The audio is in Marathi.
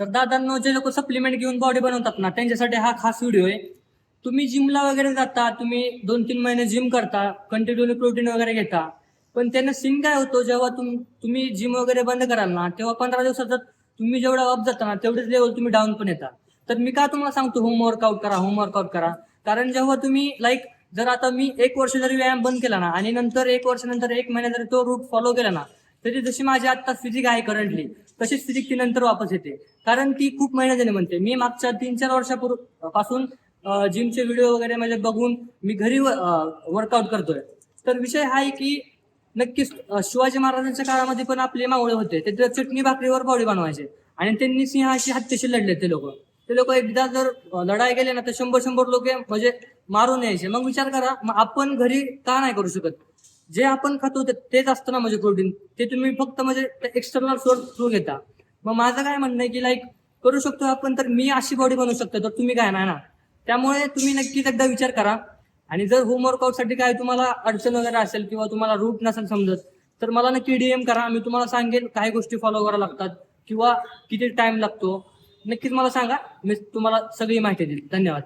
तर दादांनो, जे लोक सप्लिमेंट घेऊन बॉडी बनवतात ना, त्यांच्यासाठी हा खास व्हिडिओ आहे. तुम्ही जिमला वगैरे जाता, तुम्ही 2-3 महिने जिम करता, कंटिन्यूली प्रोटीन वगैरे घेता, पण त्यानं सीन काय होतो, जेव्हा तुम्ही जिम वगैरे बंद कराल ना, तेव्हा 15 दिवसात तुम्ही जेवढा अप जाता ना, तेवढेच लेवल तुम्ही डाऊन पण येता. तर मी का तुम्हाला सांगतो होमवर्कआउट करा, होमवर्कआउट करा. कारण जेव्हा तुम्ही जर आता मी 1 वर्ष जरी व्यायाम बंद केला ना, आणि नंतर 1 वर्षानंतर 1 महिना जरी तो रूट फॉलो केला ना, तरी जशी माझी आता फिजिक आहे करंटली, तशीच फिजिक ती नंतर वापस येते. कारण ती खूप महिन्याने म्हणते. मी मागच्या 3-4 वर्षापासून जिमचे व्हिडिओ वगैरे म्हणजे बघून मी घरी वर्कआउट करतोय. तर विषय हा आहे की नक्कीच शिवाजी महाराजांच्या काळामध्ये पण आपले मावळे होते, ते चटणी भाकरीवर बॉडी बनवायचे आणि त्यांनी सिंहाशी हत्तीशी लढले. ते लोक एकदा जर लढाई गेले ना, तर 100 लोक म्हणजे मारून यायचे. मग विचार करा, मग आपण घरी का नाही करू शकत? जे आपण खातो तेच असतं ना, म्हणजे प्रोटीन ते तुम्ही फक्त म्हणजे एक्सटर्नल सोर्स थ्रू घेता. मग माझं काय म्हणणं आहे की करू शकतो आपण, तर मी अशी बॉडी बनवू शकतो, तर तुम्ही काय नाही ना. त्यामुळे तुम्ही नक्कीच एकदा विचार करा. आणि जर होमवर्कआउटसाठी काय तुम्हाला अडचण वगैरे असेल किंवा तुम्हाला रूट नसेल समजत, तर मला नक्की DM करा. मी तुम्हाला सांगेन काही गोष्टी फॉलो कराव्या लागतात किंवा किती टाइम लागतो. नक्कीच मला सांगा, मी तुम्हाला सगळी माहिती देईल. धन्यवाद.